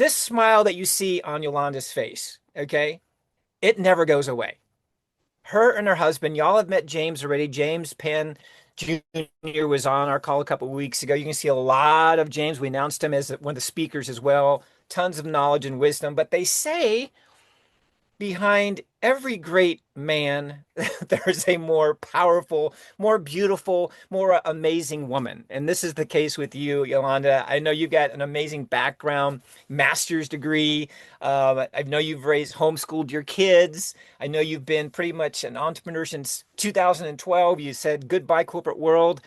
this smile that you see on Yolanda's face, okay, it never goes away. Her and her husband, y'all have met James already. James Penn Jr. was on our call a couple of weeks ago. You can see a lot of James. We announced him as one of the speakers as well. Tons of knowledge and wisdom. But they say behind every great man, there's a more powerful, more beautiful, more amazing woman. And this is the case with you, Yolanda. I know you've got an amazing background, master's degree. I know you've raised, homeschooled your kids. I know you've been pretty much an entrepreneur since 2012. You said, goodbye, corporate world.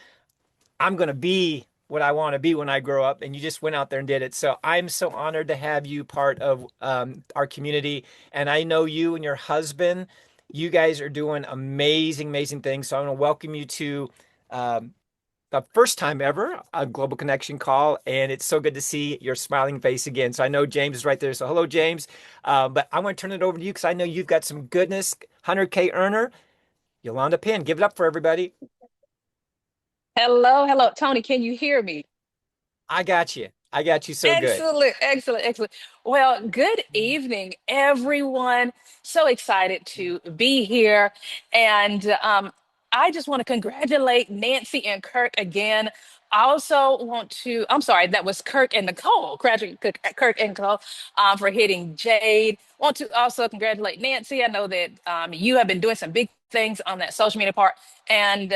I'm going to be what I want to be when I grow up. And you just went out there and did it. So I'm so honored to have you part of our community. And I know you and your husband, you guys are doing amazing, amazing things. So I want to welcome you to um, the first time ever a Global Connection call. And it's so good to see your smiling face again. So I know James is right there. So hello, James. But I want to turn it over to you because I know you've got some goodness, 100K earner, Yolanda Penn. Give it up for everybody. Hello, hello. Tony, can you hear me? I got you. I got you so good. Excellent, excellent, excellent. Well, good evening, everyone. So excited to be here. And I just want to congratulate Nancy and Kirk again. I also want to, I'm sorry, that was Kirk and Nicole, Kirk and Nicole for hitting Jade. Want to also congratulate Nancy. I know that you have been doing some big things on that social media part. And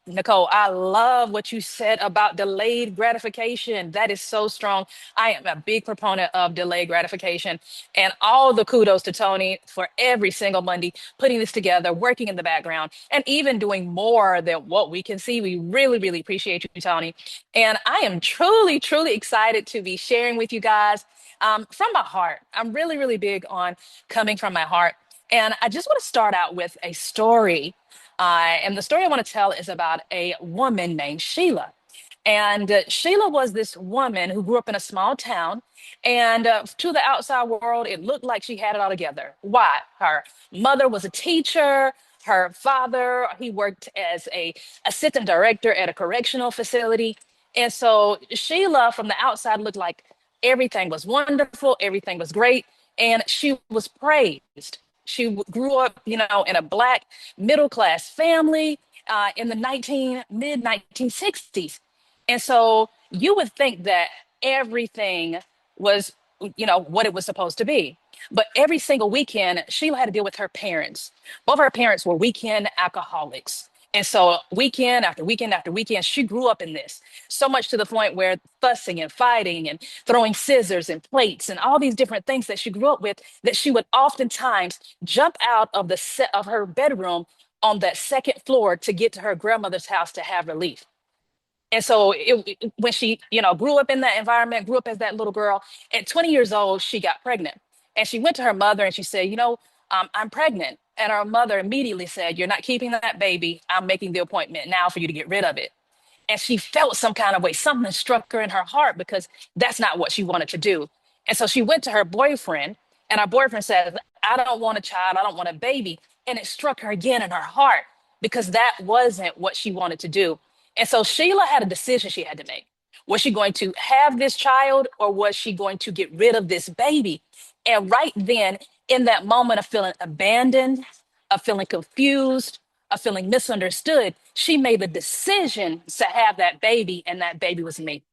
Nicole, I love what you said about delayed gratification. That is so strong. I am a big proponent of delayed gratification. And all the kudos to Tony for every single Monday putting this together, working in the background, and even doing more than what we can see. We really, really appreciate you, Tony. And I am truly, truly excited to be sharing with you guys from my heart. I'm really, really big on coming from my heart. And I just want to start out with a story and the story I want to tell is about a woman named Sheila. And Sheila was this woman who grew up in a small town. And to the outside world, it looked like she had it all together. Why? Her mother was a teacher. Her father, he worked as a assistant director at a correctional facility. And so Sheila, from the outside, looked like everything was wonderful, everything was great, and she was praised. She grew up, in a black middle class family in the 19 mid 1960s. And so you would think that everything was, what it was supposed to be. But every single weekend, Sheila had to deal with her parents. Both her parents were weekend alcoholics. And so weekend after weekend after weekend, she grew up in this so much to the point where fussing and fighting and throwing scissors and plates and all these different things that she grew up with, that she would oftentimes jump out of the set of her bedroom on that second floor to get to her grandmother's house to have relief. And so when she, grew up in that environment, grew up as that little girl, at 20 years old, she got pregnant. And she went to her mother and she said, I'm pregnant. And her mother immediately said, you're not keeping that baby. I'm making the appointment now for you to get rid of it. And she felt some kind of way. Something struck her in her heart because that's not what she wanted to do. And so she went to her boyfriend, and her boyfriend said, I don't want a child. I don't want a baby. And it struck her again in her heart because that wasn't what she wanted to do. And so Sheila had a decision she had to make. Was she going to have this child or was she going to get rid of this baby? And right then, in that moment of feeling abandoned, of feeling confused, of feeling misunderstood, she made the decision to have that baby, and that baby was me.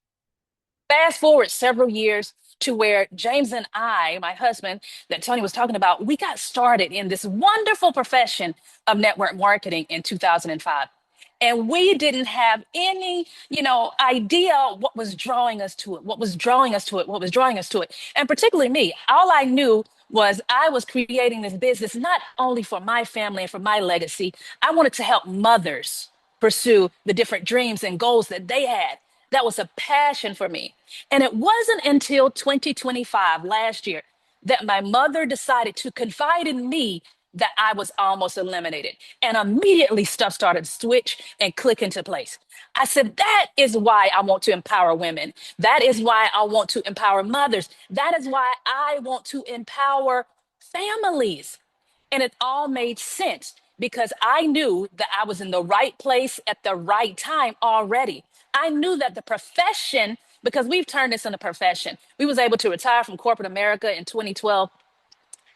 Fast forward several years to where James and I, my husband, that Tony was talking about, we got started in this wonderful profession of network marketing in 2005. And we didn't have any, idea what was drawing us to it, what was drawing us to it, what was drawing us to it. And particularly me, all I knew was I was creating this business not only for my family and for my legacy. I wanted to help mothers pursue the different dreams and goals that they had. That was a passion for me. And it wasn't until 2025, last year, that my mother decided to confide in me that I was almost eliminated. And immediately stuff started to switch and click into place. I said, that is why I want to empower women. That is why I want to empower mothers. That is why I want to empower families. And it all made sense because I knew that I was in the right place at the right time already. I knew that the profession because we've turned this into a profession. We was able to retire from corporate America in 2012,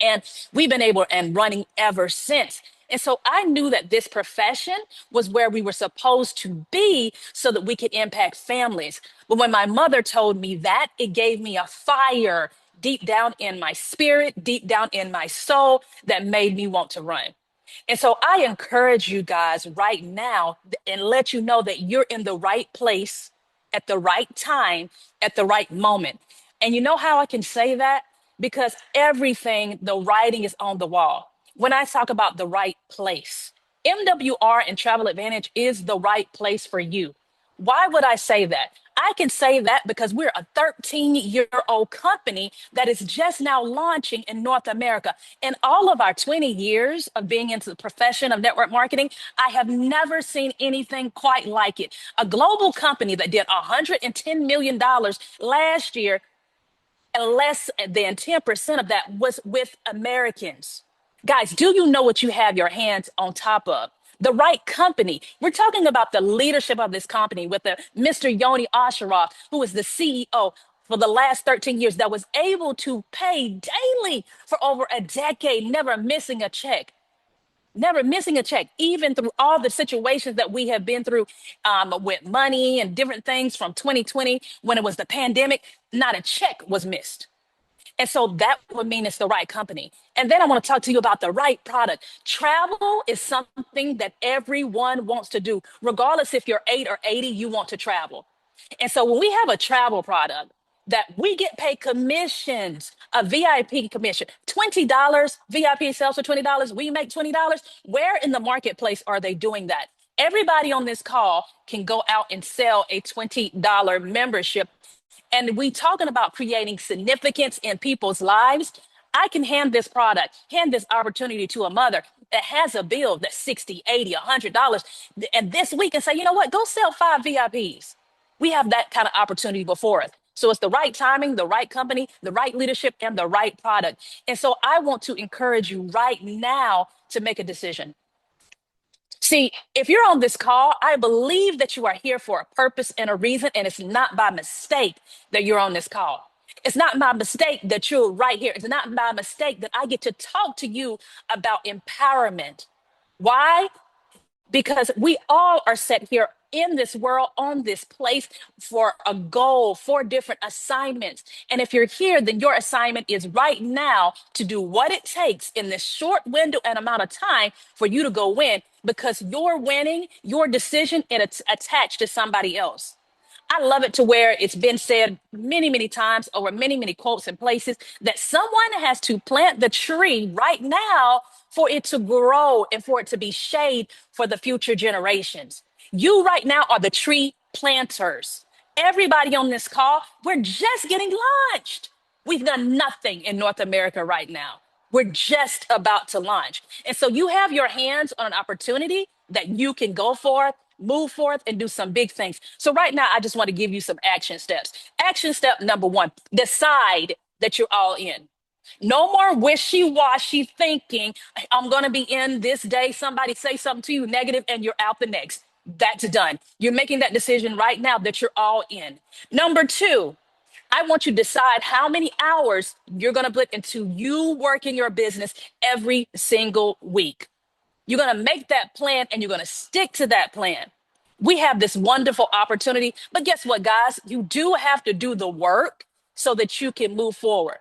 and we've been able and running ever since. And so I knew that this profession was where we were supposed to be so that we could impact families. But when my mother told me that, it gave me a fire deep down in my spirit, deep down in my soul, that made me want to run. And so I encourage you guys right now and let you know that you're in the right place at the right time, at the right moment. And you know how I can say that? Because everything, the writing is on the wall. When I talk about the right place, MWR and Travel Advantage is the right place for you. Why would I say that? I can say that because we're a 13-year-old company that is just now launching in North America. In all of our 20 years of being into the profession of network marketing, I have never seen anything quite like it. A global company that did $110 million last year, and less than 10% of that was with Americans. Guys, do you know what you have your hands on top of? The right company. We're talking about the leadership of this company with the Mr. Yoni Asheroff, who is the CEO for the last 13 years, that was able to pay daily for over a decade, never missing a check. Never missing a check, even through all the situations that we have been through with money and different things from 2020 when it was the pandemic. Not a check was missed. And so that would mean it's the right company. And then I want to talk to you about the right product. Travel is something that everyone wants to do. Regardless if you're 8 or 80, you want to travel. And so when we have a travel product that we get paid commissions, a VIP commission, $20, VIP sales for $20, we make $20. Where in the marketplace are they doing that? Everybody on this call can go out and sell a $20 membership, and we talking about creating significance in people's lives. I can hand this product, hand this opportunity to a mother that has a bill that's 60, 80, $100. And this week and say, you know what, go sell 5 VIPs. We have that kind of opportunity before us. So it's the right timing, the right company, the right leadership, and the right product. And so I want to encourage you right now to make a decision. See, if you're on this call, I believe that you are here for a purpose and a reason, and it's not by mistake that you're on this call. It's not by mistake that you're right here. It's not by mistake that I get to talk to you about empowerment. Why? Because we all are set here in this world, on this place, for a goal, for different assignments. And if you're here, then your assignment is right now to do what it takes in this short window and amount of time for you to go win, because you're winning, your decision, and it's attached to somebody else. I love it to where it's been said many, many times over many, many quotes and places that someone has to plant the tree right now for it to grow and for it to be shade for the future generations. You right now are the tree planters. Everybody on this call, we're just getting launched. We've done nothing in North America right now. We're just about to launch. And so you have your hands on an opportunity that you can go forth, move forth, and do some big things. So right now, I just want to give you some action steps. Action step number one, decide that you're all in. No more wishy-washy thinking. I'm going to be in this day. Somebody say something to you negative and you're out the next. That's done. You're making that decision right now that you're all in. Number two, I want you to decide how many hours you're going to put into you working your business every single week. You're going to make that plan and you're going to stick to that plan. We have this wonderful opportunity, but guess what, guys? You do have to do the work so that you can move forward.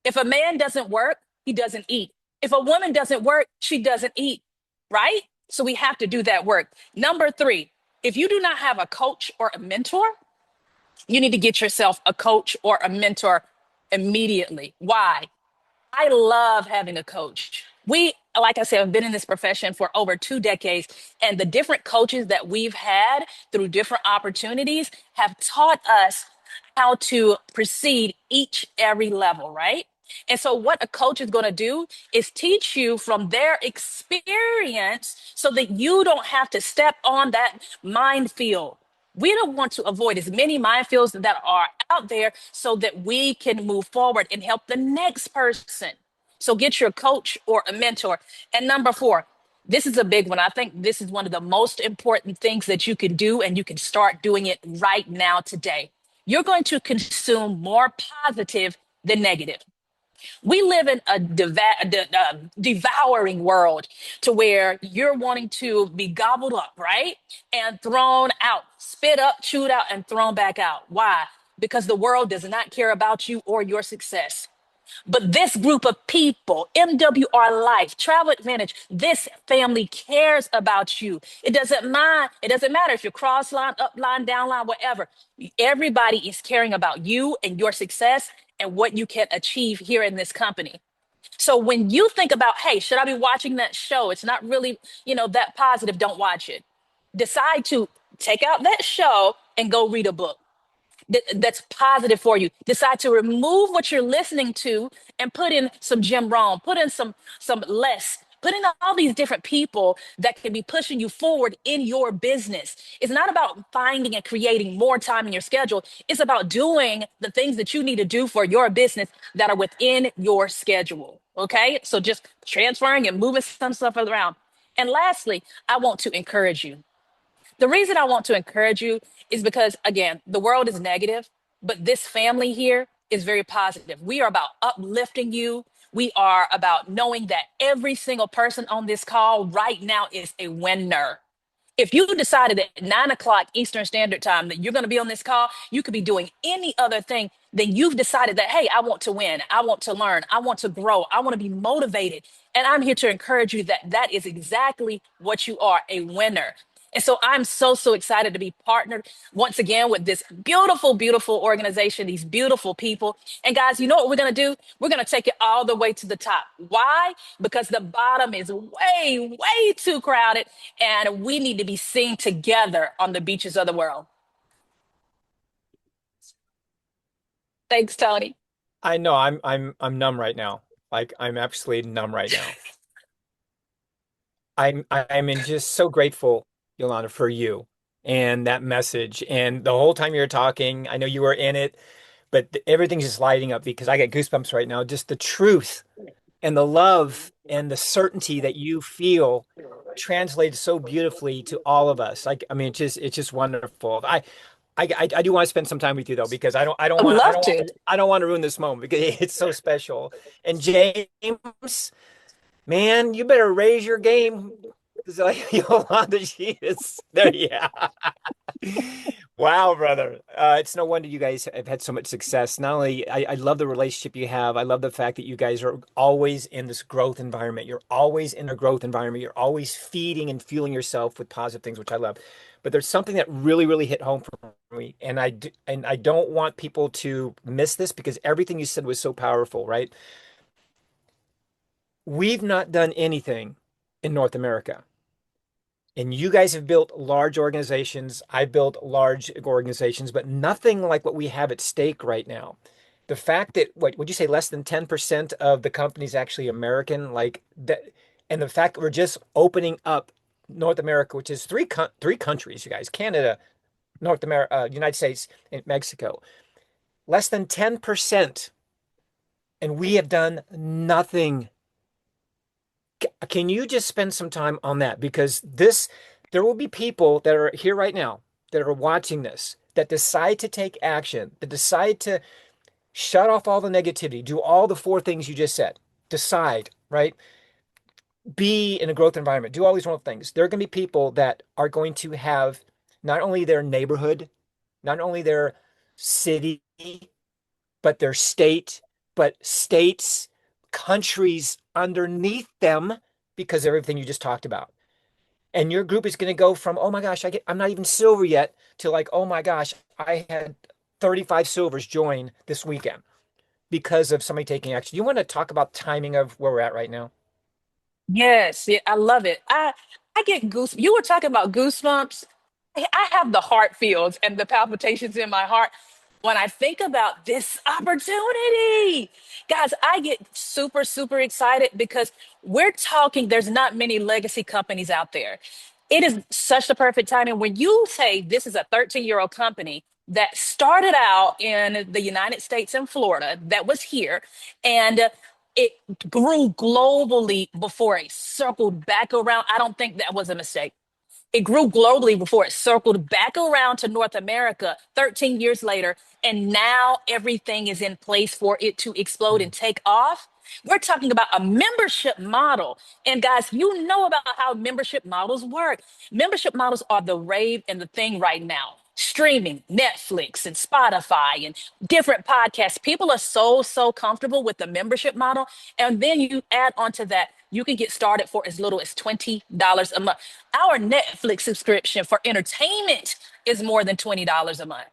If a man doesn't work, he doesn't eat. If a woman doesn't work, she doesn't eat, right? So we have to do that work. Number three, if you do not have a coach or a mentor, you need to get yourself a coach or a mentor immediately. Why? I love having a coach. We, like I said, have been in this profession for over 2 decades, and the different coaches that we've had through different opportunities have taught us how to proceed each every level, right? And so what a coach is going to do is teach you from their experience so that you don't have to step on that minefield. We don't want to avoid as many minefields that are out there so that we can move forward and help the next person. So get your coach or a mentor. And number four, this is a big one. I think this is one of the most important things that you can do, and you can start doing it right now today. you're going to consume more positive than negative. We live in a devouring world to where you're wanting to be gobbled up, right? And thrown out, spit up, chewed out, and thrown back out. Why? Because the world does not care about you or your success. But this group of people, MWR Life, Travel Advantage, this family cares about you. It doesn't matter if you're cross line, up line, down line, whatever. Everybody is caring about you and your success and what you can achieve here in this company. So when you think about, hey, should I be watching that show? It's not really, that positive. Don't watch it. Decide to take out that show and go read a book that's positive for you. Decide to remove what you're listening to and put in some Jim Rohn, put in some less, put in all these different people that can be pushing you forward in your business. It's not about finding and creating more time in your schedule. It's about doing the things that you need to do for your business that are within your schedule. Okay. So just transferring and moving some stuff around. And lastly, I want to encourage you. The reason I want to encourage you is because, again, the world is negative, but this family here is very positive. We are about uplifting you. We are about knowing that every single person on this call right now is a winner. If you decided at 9 o'clock Eastern Standard Time that you're going to be on this call, you could be doing any other thing. Then you've decided that, hey, I want to win. I want to learn. I want to grow. I want to be motivated. And I'm here to encourage you that that is exactly what you are, a winner. And so I'm so, so excited to be partnered once again with this beautiful, beautiful organization, these beautiful people. And guys, you know what we're going to do? We're going to take it all the way to the top. Why? Because the bottom is way, way too crowded and we need to be seen together on the beaches of the world. Thanks, Tony. I know I'm numb right now. Like I'm absolutely numb right now. I'm in just so grateful, Yolanda, for you and that message. And the whole time you were talking, I know you were in it, but everything's just lighting up because I get goosebumps right now. Just the truth and the love and the certainty that you feel translated so beautifully to all of us. Like, I mean, it's just wonderful. I do want to spend some time with you though, because I'd love to. I don't want to ruin this moment because it's so special. And James, man, you better raise your game. It's like Yolanda, she is there. Yeah. Wow, brother. It's no wonder you guys have had so much success. Not only I love the relationship you have, I love the fact that you guys are always in this growth environment. You're always in a growth environment. You're always feeding and fueling yourself with positive things, which I love. But there's something that really, really hit home for me, and I don't want people to miss this because everything you said was so powerful, right? We've not done anything in North America. And you guys have built large organizations. I built large organizations, but nothing like what we have at stake right now. The fact that, what would you say, less than 10% of the company is actually American, like that, and the fact that we're just opening up North America, which is three countries, you guys, Canada, North America, United States, and Mexico, less than 10%, and we have done nothing. Can you just spend some time on that? Because there will be people that are here right now that are watching this that decide to take action, that decide to shut off all the negativity, do all the four things you just said, decide, right? Be in a growth environment, do all these wonderful things. There are going to be people that are going to have not only their neighborhood, not only their city, but their state, but states, countries underneath them because of everything you just talked about. And your group is going to go from, oh my gosh, I'm not even silver yet, to like, oh my gosh, I had 35 silvers join this weekend because of somebody taking action. You want to talk about timing of where we're at right now? Yes, yeah, I love it. I get goose. You were talking about goosebumps. I have the heart fields and the palpitations in my heart when I think about this opportunity. Guys, I get super, super excited because we're talking, there's not many legacy companies out there. It is such the perfect timing when you say this is a 13-year-old company that started out in the United States and Florida, that was here, and it grew globally before it circled back around. I don't think that was a mistake. It grew globally before it circled back around to North America 13 years later. And now everything is in place for it to explode and take off. We're talking about a membership model. And guys, you know about how membership models work. Membership models are the rave and the thing right now. Streaming, Netflix and Spotify and different podcasts. People are so comfortable with the membership model. And then you add on to that, you can get started for as little as $20 a month. Our Netflix subscription for entertainment is more than $20 a month.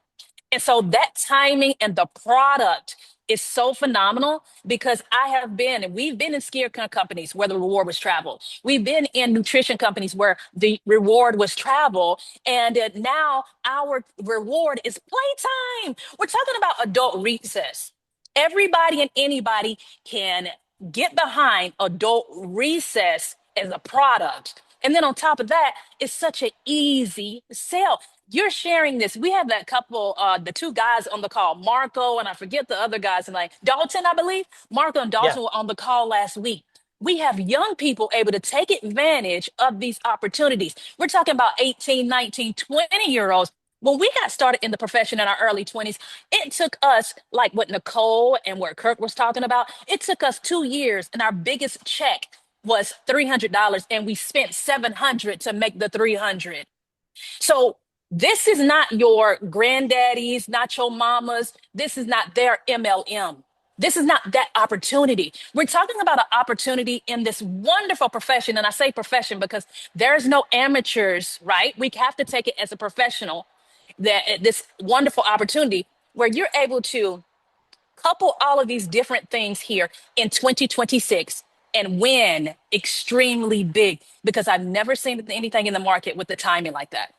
And so that timing and the product is so phenomenal because I have been, and we've been in companies where the reward was travel. We've been in nutrition companies where the reward was travel. And now our reward is playtime. We're talking about adult recess. Everybody and anybody can get behind adult recess as a product. And then on top of that, it's such an easy sell. You're sharing this. We have that couple, the two guys on the call, Marco, and I forget the other guys, and like Dalton, I believe. Marco and Yeah. Dalton were on the call last week. We have young people able to take advantage of these opportunities. We're talking about 18, 19, 20 year olds. When we got started in the profession in our early 20s, it took us, like what Nicole and what Kirk was talking about, it took us 2 years, and our biggest check was $300, and we spent 700 to make the 300. So this is not your granddaddy's, not your mama's. This is not their MLM. This is not that opportunity. We're talking about an opportunity in this wonderful profession. And I say profession because there's no amateurs, right? We have to take it as a professional, that this wonderful opportunity where you're able to couple all of these different things here in 2026 and win extremely big because I've never seen anything in the market with the timing like that.